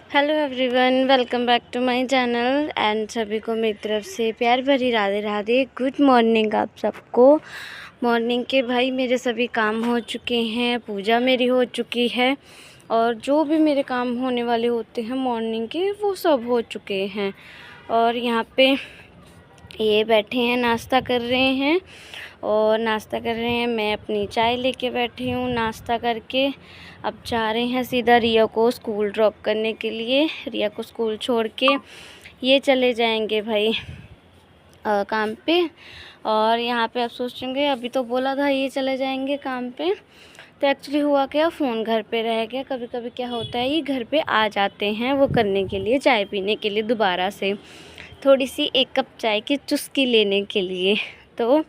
Hello everyone, welcome back to my channel and सभी को मेरी तरफ से प्यार भरी राधे राधे। गुड मॉर्निंग आप सबको। मॉर्निंग के भाई मेरे सभी काम हो चुके हैं, पूजा मेरी हो चुकी है और जो भी मेरे काम होने वाले होते हैं मॉर्निंग के वो सब हो चुके हैं। और यहाँ पे ये बैठे हैं, नाश्ता कर रहे हैं और नाश्ता कर रहे हैं। मैं अपनी चाय लेके बैठी हूँ नाश्ता करके। अब जा रहे हैं सीधा रिया को स्कूल ड्रॉप करने के लिए। रिया को स्कूल छोड़ के ये चले जाएंगे भाई काम पे। और यहाँ पे आप सोचेंगे अभी तो बोला था ये चले जाएंगे काम पे, तो एक्चुअली हुआ क्या, फ़ोन घर पे रह गया। कभी कभी क्या होता है, ये घर पे आ जाते हैं वो करने के लिए, चाय पीने के लिए दोबारा से, थोड़ी सी एक कप चाय की चुस्की लेने के लिए। तो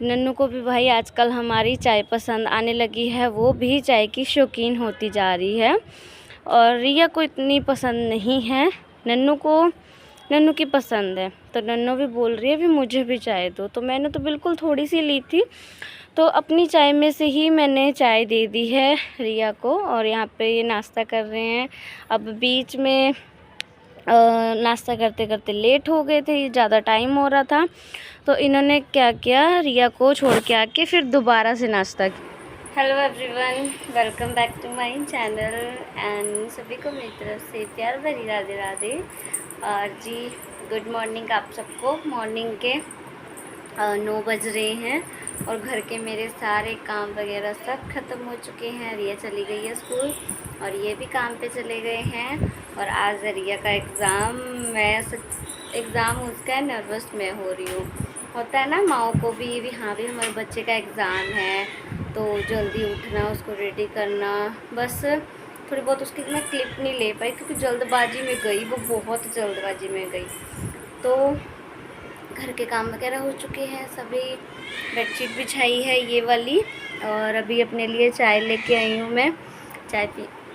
नन्नू को भी भाई आजकल हमारी चाय पसंद आने लगी है, वो भी चाय की शौकीन होती जा रही है। और रिया को इतनी पसंद नहीं है, नन्नू की पसंद है। तो नन्नू भी बोल रही है भी मुझे भी चाय दो। तो मैंने तो बिल्कुल थोड़ी सी ली थी, तो अपनी चाय में से ही मैंने चाय दे दी है रिया को। और यहाँ पे ये नाश्ता कर रहे हैं। अब बीच में नाश्ता करते करते लेट हो गए थे, ज़्यादा टाइम हो रहा था, तो इन्होंने क्या किया, रिया को छोड़ के आके फिर दोबारा से नाश्ता किया। Hello everyone, welcome back to my channel and सभी को मेरी तरफ से प्यार भरी राधे राधे। और जी गुड मॉर्निंग आप सबको। मॉर्निंग के 9 बज रहे हैं और घर के मेरे सारे काम वगैरह सब ख़त्म हो चुके हैं। रिया चली गई है स्कूल और ये भी काम पे चले गए हैं। और आज रिया का एग्ज़ाम, एग्ज़ाम उसका है, नर्वस मैं हो रही हूँ। होता है ना माओ को भी हाँ भी हमारे बच्चे का एग्ज़ाम है, तो जल्दी उठना, उसको रेडी करना। बस थोड़ी बहुत उसकी मैं क्लिप नहीं ले पाई क्योंकि जल्दबाजी में गई, वो बहुत जल्दबाजी में गई। तो घर के काम वगैरह हो चुके हैं सभी। बेडशीट बिछाई है ये वाली और अभी अपने लिए चाय लेके आई हूँ मैं।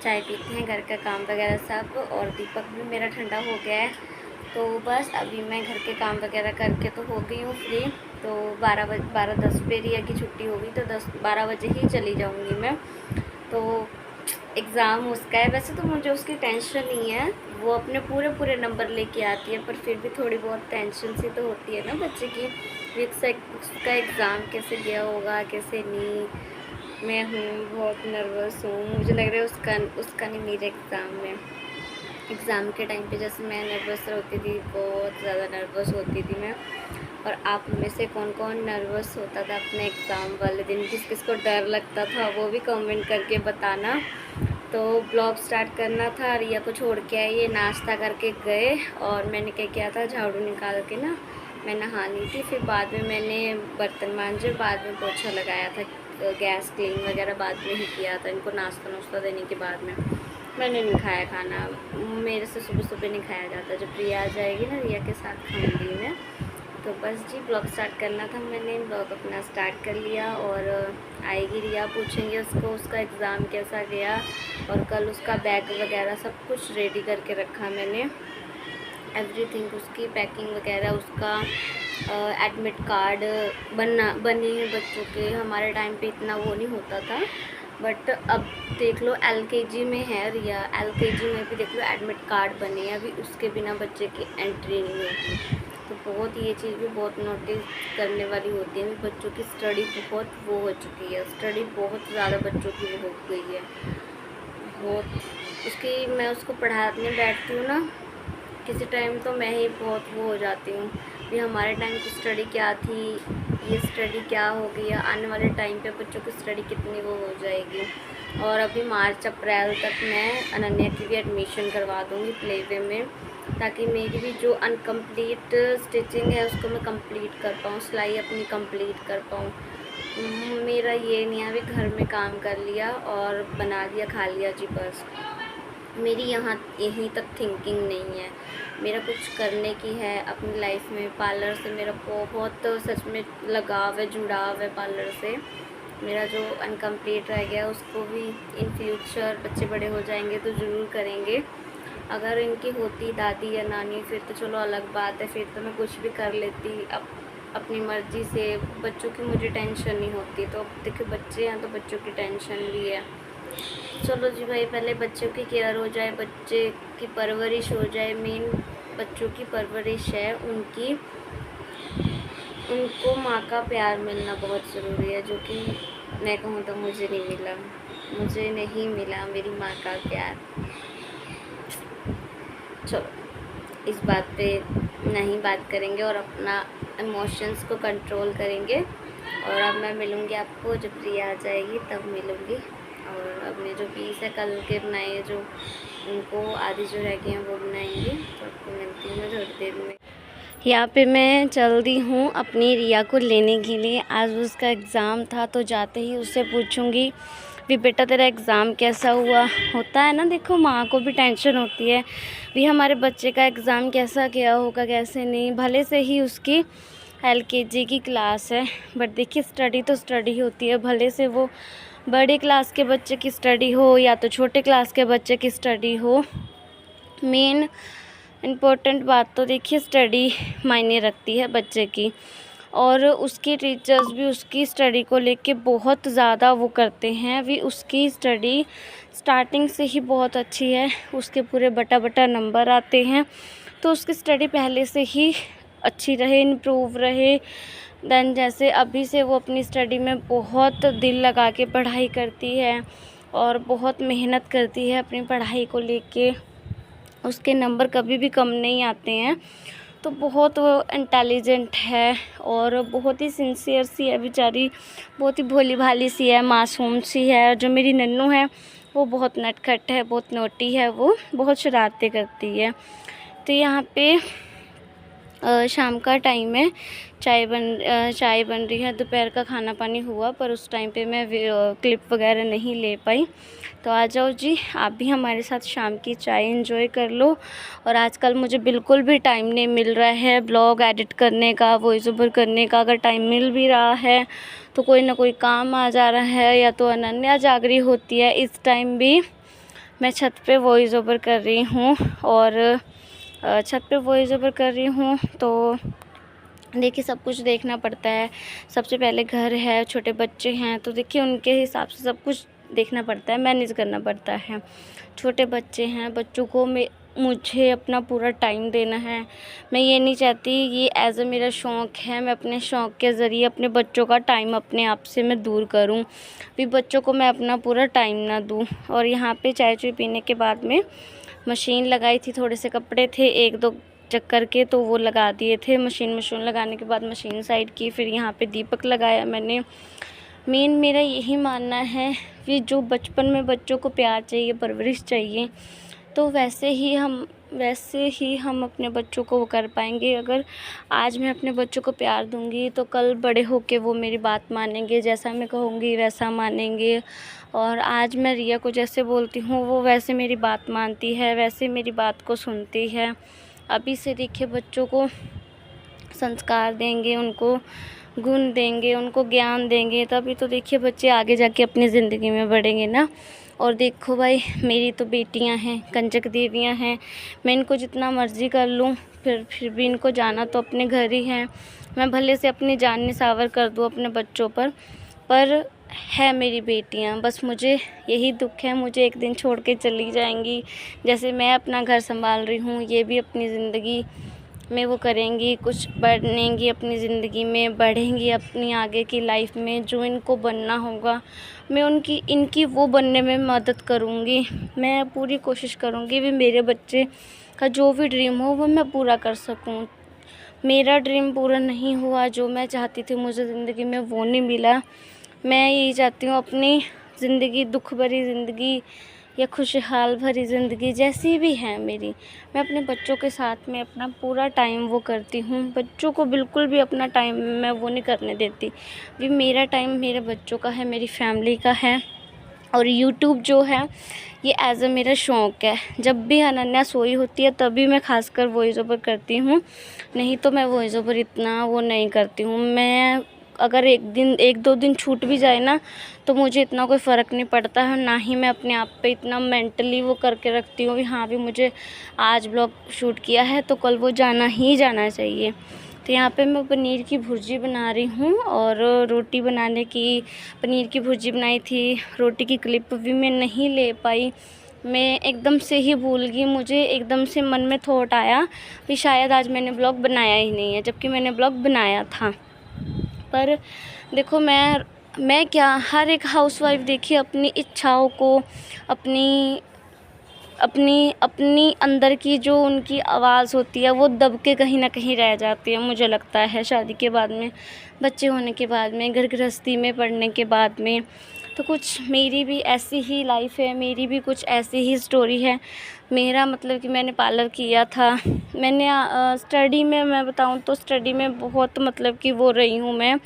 चाय पीते हैं, घर का काम वगैरह सब। और दीपक भी मेरा ठंडा हो गया है। तो बस अभी मैं घर के काम वगैरह करके तो हो गई हूँ फ्री। तो 12:10 पे रिया की छुट्टी होगी, तो 10-12 बजे ही चली जाऊँगी मैं। तो एग्ज़ाम उसका है, वैसे तो मुझे उसकी टेंशन नहीं है, वो अपने पूरे नंबर लेके आती है, पर फिर भी थोड़ी बहुत टेंशन सी तो होती है ना बच्चे की, उसका एग्ज़ाम कैसे गया होगा कैसे नहीं। मैं हूँ बहुत नर्वस हूँ, मुझे लग रहा है उसका नहीं, मेरे एग्ज़ाम में। एग्ज़ाम के टाइम पे जैसे मैं नर्वस होती थी, बहुत ज़्यादा नर्वस होती थी मैं। और आप में से कौन कौन नर्वस होता था अपने एग्ज़ाम वाले दिन, किस किस को डर लगता था, वो भी कमेंट करके बताना। तो ब्लॉग स्टार्ट करना था, रिया को छोड़ के आई, ये नाश्ता करके गए और मैंने क्या किया था, झाड़ू निकाल के ना मैं नहा ली थी। फिर बाद में मैंने बर्तन मांजे, बाद में पोछा लगाया था, गैस क्लीन वगैरह बाद में ही किया था। इनको नाश्ता देने के बाद में मैंने नहीं खाया खाना, मेरे से सुबह सुबह नहीं खाया जाता। जब रिया आ जाएगी ना, रिया के साथ खाऊंगी मैं। तो बस जी ब्लॉग स्टार्ट करना था, मैंने ब्लॉग अपना स्टार्ट कर लिया। और आएगी रिया, पूछेंगे उसको उसका एग्ज़ाम कैसा गया। और कल उसका बैग वगैरह सब कुछ रेडी करके रखा मैंने, एवरीथिंग, उसकी पैकिंग वगैरह, उसका एडमिट कार्ड बनी है बच्चों के। हमारे टाइम पे इतना वो नहीं होता था, बट अब देख लो LKG में है रिया, LKG में भी देख लो एडमिट कार्ड बने हैं, अभी उसके बिना बच्चे की एंट्री नहीं होती। तो बहुत ये चीज़ भी बहुत नोटिस करने वाली होती है। बच्चों की स्टडी बहुत वो हो चुकी है, स्टडी बहुत ज़्यादा बच्चों की वो हो गई है बहुत। उसकी मैं उसको पढ़ाने बैठती हूँ ना किसी टाइम, तो मैं ही बहुत वो हो जाती हूँ कि हमारे टाइम की स्टडी क्या थी, ये स्टडी क्या हो गई है, आने वाले टाइम पे बच्चों की स्टडी कितनी वो हो जाएगी। और अभी मार्च अप्रैल तक मैं अनन्या की भी एडमिशन करवा दूँगी प्ले वे में, ताकि मेरी भी जो अनकम्प्लीट स्टिचिंग है उसको मैं कंप्लीट कर पाऊँ, सिलाई अपनी कंप्लीट कर पाऊँ। मेरा ये नहीं है अभी घर में काम कर लिया और बना दिया खा लिया जी बस। मेरी यहीं तक थिंकिंग नहीं है, मेरा कुछ करने की है अपनी लाइफ में। पार्लर से मेरा बहुत सच में लगाव है, जुड़ाव है पार्लर से। मेरा जो अनकम्प्लीट रह गया उसको भी इन फ्यूचर बच्चे बड़े हो जाएंगे तो ज़रूर करेंगे। अगर इनकी होती दादी या नानी फिर तो चलो अलग बात है, फिर तो मैं कुछ भी कर लेती अपनी मर्ज़ी से। बच्चों की मुझे टेंशन नहीं होती, तो अब देखिए बच्चे हैं तो बच्चों की टेंशन भी है। चलो जी भाई, पहले बच्चों की केयर हो जाए, बच्चे की परवरिश हो जाए। मेन बच्चों की परवरिश है उनकी, उनको माँ का प्यार मिलना बहुत ज़रूरी है, जो कि मैं कहूँ तो मुझे नहीं मिला मेरी माँ का प्यार। चलो इस बात पे नहीं बात करेंगे और अपना इमोशंस को कंट्रोल करेंगे। और अब मैं मिलूँगी आपको जब प्रिया आ जाएगी तब मिलूँगी। और अपने जो पीस है कल के बनाए, जो उनको आधी जो रह गए हैं वो बनाएंगे। तो आपको मिलती हूँ मैं थोड़ी देर में। यहाँ पे मैं चल दी हूँ अपनी रिया को लेने के लिए। आज उसका एग्ज़ाम था, तो जाते ही उससे पूछूंगी भी बेटा तेरा एग्ज़ाम कैसा हुआ। होता है ना, देखो माँ को भी टेंशन होती है भी हमारे बच्चे का एग्ज़ाम कैसा गया होगा कैसे नहीं। भले से ही उसकी LKG की क्लास है, बट देखिए स्टडी तो स्टडी होती है, भले से वो बड़े क्लास के बच्चे की स्टडी हो या तो छोटे क्लास के बच्चे की स्टडी हो। मेन इम्पोर्टेंट बात तो देखिए स्टडी मायने रखती है बच्चे की। और उसके टीचर्स भी उसकी स्टडी को लेके बहुत ज़्यादा वो करते हैं। भी उसकी स्टडी स्टार्टिंग से ही बहुत अच्छी है, उसके पूरे बटा नंबर आते हैं। तो उसकी स्टडी पहले से ही अच्छी रहे, इम्प्रूव रहे। देन जैसे अभी से वो अपनी स्टडी में बहुत दिल लगा के पढ़ाई करती है और बहुत मेहनत करती है अपनी पढ़ाई को लेके, उसके नंबर कभी भी कम नहीं आते हैं। तो बहुत वो इंटेलिजेंट है और बहुत ही सिंसियर सी है बेचारी, बहुत ही भोली भाली सी है, मासूम सी है। जो मेरी नन्नू है वो बहुत नटखट है, बहुत नोटी है, वो बहुत शरारतें करती है। तो यहाँ पे शाम का टाइम है, चाय बन रही है, दोपहर का खाना पानी हुआ, पर उस टाइम पे मैं क्लिप वगैरह नहीं ले पाई। तो आ जाओ जी, आप भी हमारे साथ शाम की चाय एंजॉय कर लो। और आजकल मुझे बिल्कुल भी टाइम नहीं मिल रहा है ब्लॉग एडिट करने का, वॉइस ओवर करने का। अगर टाइम मिल भी रहा है तो कोई ना कोई काम आ जा रहा है, या तो अनन्या जागरी होती है। इस टाइम भी मैं छत पे वॉइस ओवर कर रही हूँ और छत पे वॉइस ओवर कर रही हूँ। तो देखिए सब कुछ देखना पड़ता है। सबसे पहले घर है, छोटे बच्चे हैं, तो देखिए उनके हिसाब से सब कुछ देखना पड़ता है, मैनेज करना पड़ता है। छोटे बच्चे हैं, बच्चों को मुझे अपना पूरा टाइम देना है। मैं ये नहीं चाहती, ये एज़ अ मेरा शौक़ है, मैं अपने शौक़ के ज़रिए अपने बच्चों का टाइम अपने आप से मैं दूर करूं, भी बच्चों को मैं अपना पूरा टाइम ना दूं। और यहाँ पे चाय पीने के बाद में मशीन लगाई थी, थोड़े से कपड़े थे 1-2 चक्कर के, तो वो लगा दिए थे। मशीन लगाने के बाद मशीन साइड की, फिर यहाँ पे दीपक लगाया मैंने। मेन मेरा यही मानना है कि जो बचपन में बच्चों को प्यार चाहिए, परवरिश चाहिए, तो वैसे ही हम अपने बच्चों को वो कर पाएंगे। अगर आज मैं अपने बच्चों को प्यार दूंगी तो कल बड़े होके वो मेरी बात मानेंगे, जैसा मैं कहूँगी वैसा मानेंगे। और आज मैं रिया को जैसे बोलती हूँ वो वैसे मेरी बात मानती है, वैसे मेरी बात को सुनती है। अभी से देखिए बच्चों को संस्कार देंगे, उनको गुण देंगे, उनको ज्ञान देंगे, तभी तो देखिए बच्चे आगे जाके अपनी ज़िंदगी में बढ़ेंगे ना। और देखो भाई, मेरी तो बेटियां हैं, कंजक देवियां हैं, मैं इनको जितना मर्ज़ी कर लूँ फिर भी इनको जाना तो अपने घर ही है। मैं भले से अपनी जान निछावर कर दूँ अपने बच्चों पर है मेरी बेटियां। बस मुझे यही दुख है, मुझे एक दिन छोड़ के चली जाएंगी। जैसे मैं अपना घर संभाल रही हूँ, ये भी अपनी ज़िंदगी में वो करेंगी, कुछ बनेंगी अपनी ज़िंदगी में, बढ़ेंगी अपनी आगे की लाइफ में। जो इनको बनना होगा मैं इनकी वो बनने में मदद करूँगी। मैं पूरी कोशिश करूँगी भी मेरे बच्चे का जो भी ड्रीम हो वो मैं पूरा कर सकूँ। मेरा ड्रीम पूरा नहीं हुआ, जो मैं चाहती थी मुझे ज़िंदगी में वो नहीं मिला। मैं यही चाहती हूँ अपनी ज़िंदगी, दुख भरी ज़िंदगी या खुशहाल भरी ज़िंदगी जैसी भी है मेरी, मैं अपने बच्चों के साथ में अपना पूरा टाइम वो करती हूँ। बच्चों को बिल्कुल भी अपना टाइम मैं वो नहीं करने देती। भी मेरा टाइम मेरे बच्चों का है, मेरी फैमिली का है। और यूट्यूब जो है ये एज़ अ मेरा शौक़ है। जब भी अनन्या सोई होती है तभी मैं खासकर वॉइस ओवर करती हूँ, नहीं तो मैं वॉइस ओवर इतना वो नहीं करती हूँ। मैं अगर 1-2 दिन छूट भी जाए ना तो मुझे इतना कोई फ़र्क नहीं पड़ता है, ना ही मैं अपने आप पे इतना मेंटली वो करके रखती हूँ कि हाँ भी मुझे आज ब्लॉग शूट किया है तो कल वो जाना ही जाना चाहिए। तो यहाँ पे मैं पनीर की भुर्जी बना रही हूँ और रोटी बनाने की, पनीर की भुर्जी बनाई थी, रोटी की क्लिप भी मैं नहीं ले पाई, मैं एकदम से ही भूल गई। मुझे एकदम से मन में थॉट आया कि शायद आज मैंने ब्लॉग बनाया ही नहीं है, जबकि मैंने ब्लॉग बनाया था। पर देखो मैं क्या, हर एक हाउसवाइफ देखिए अपनी इच्छाओं को, अपनी अपनी अपनी अंदर की जो उनकी आवाज़ होती है वो दब के कहीं ना कहीं रह जाती है। मुझे लगता है शादी के बाद में, बच्चे होने के बाद में, घर गृहस्थी में पढ़ने के बाद में, तो कुछ मेरी भी ऐसी ही लाइफ है, मेरी भी कुछ ऐसी ही स्टोरी है। मेरा मतलब कि मैंने पार्लर किया था, मैंने स्टडी में, मैं बताऊं तो स्टडी में बहुत मतलब कि वो रही हूँ मैं,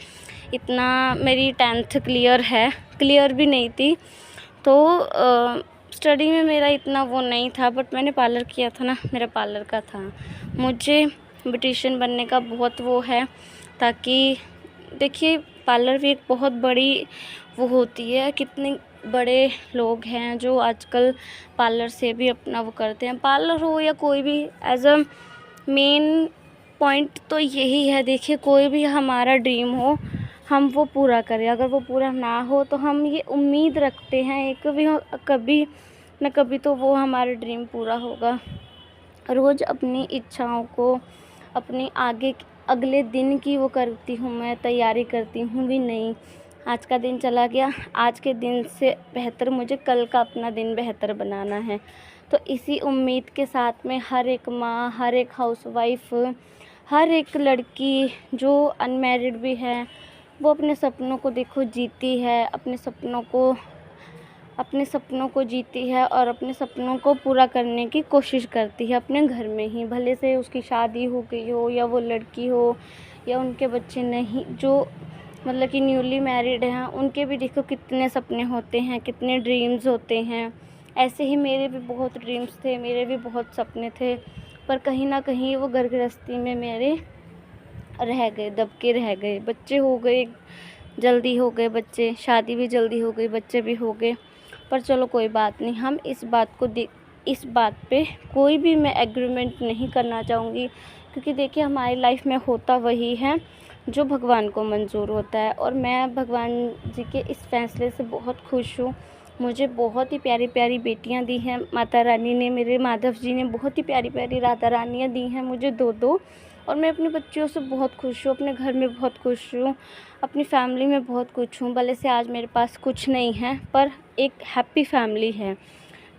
इतना मेरी 10th क्लियर है, क्लियर भी नहीं थी, तो स्टडी में मेरा इतना वो नहीं था, बट मैंने पार्लर किया था ना, मेरा पार्लर का था। मुझे ब्यूटिशियन बनने का बहुत वो है, ताकि देखिए पार्लर भी एक बहुत बड़ी वो होती है, कितने बड़े लोग हैं जो आजकल पार्लर से भी अपना वो करते हैं। पार्लर हो या कोई भी, एज अ मेन पॉइंट तो यही है, देखिए कोई भी हमारा ड्रीम हो हम वो पूरा करें, अगर वो पूरा ना हो तो हम ये उम्मीद रखते हैं एक भी कभी न कभी तो वो हमारा ड्रीम पूरा होगा। रोज़ अपनी इच्छाओं को, अपनी अगले दिन की वो करती हूँ, मैं तैयारी करती हूँ भी नहीं, आज का दिन चला गया, आज के दिन से बेहतर मुझे कल का अपना दिन बेहतर बनाना है। तो इसी उम्मीद के साथ में हर एक माँ, हर एक हाउसवाइफ, हर एक लड़की जो अनमैरिड भी है, वो अपने सपनों को देखो जीती है, अपने सपनों को जीती है और अपने सपनों को पूरा करने की कोशिश करती है अपने घर में ही, भले से उसकी शादी हो गई हो या वो लड़की हो या उनके बच्चे नहीं, जो मतलब कि न्यूली मैरिड हैं, उनके भी देखो कितने सपने होते हैं, कितने ड्रीम्स होते हैं। ऐसे ही मेरे भी बहुत ड्रीम्स थे, मेरे भी बहुत सपने थे, पर कहीं ना कहीं वो घर गृहस्थी में मेरे रह गए, दबके रह गए। बच्चे हो गए, जल्दी हो गए बच्चे, शादी भी जल्दी हो गई, बच्चे भी हो गए, पर चलो कोई बात नहीं। हम इस बात पे कोई भी मैं एग्रीमेंट नहीं करना चाहूँगी, क्योंकि देखिए हमारी लाइफ में होता वही है जो भगवान को मंजूर होता है, और मैं भगवान जी के इस फैसले से बहुत खुश हूँ। मुझे बहुत ही प्यारी प्यारी बेटियां दी हैं माता रानी ने, मेरे माधव जी ने बहुत ही प्यारी प्यारी राधा रानियाँ दी हैं मुझे 2-2, और मैं अपने बच्चियों से बहुत खुश हूँ, अपने घर में बहुत खुश हूँ, अपनी फैमिली में बहुत खुश हूँ। भले से आज मेरे पास कुछ नहीं है, पर एक हैप्पी फैमिली है।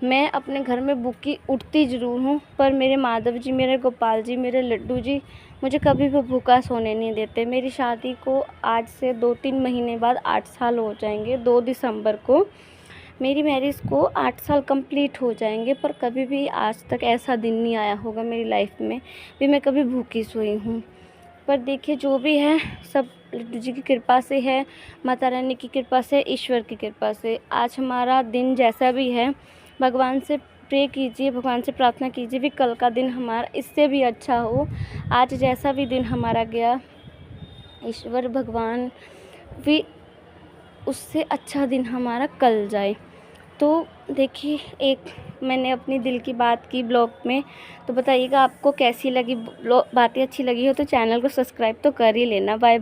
मैं अपने घर में भूखी उठती ज़रूर हूँ, पर मेरे माधव जी, मेरे गोपाल जी, मेरे लड्डू जी मुझे कभी भी भूखा सोने नहीं देते। मेरी शादी को आज से 2-3 महीने बाद 8 साल हो जाएंगे, 2 दिसंबर को मेरी मैरिज को 8 साल कंप्लीट हो जाएंगे, पर कभी भी आज तक ऐसा दिन नहीं आया होगा मेरी लाइफ में भी मैं कभी भूखी सोई हूँ। पर देखिए जो भी है सब लड्डू जी की कृपा से है, माता रानी की कृपा से, ईश्वर की कृपा से। आज हमारा दिन जैसा भी है, भगवान से प्रे कीजिए, भगवान से प्रार्थना कीजिए भी कल का दिन हमारा इससे भी अच्छा हो। आज जैसा भी दिन हमारा गया, ईश्वर भगवान भी उससे अच्छा दिन हमारा कल जाए। तो देखिए एक मैंने अपनी दिल की बात की ब्लॉग में, तो बताइएगा आपको कैसी लगी, बातें अच्छी लगी हो तो चैनल को सब्सक्राइब तो कर ही लेना। बाय।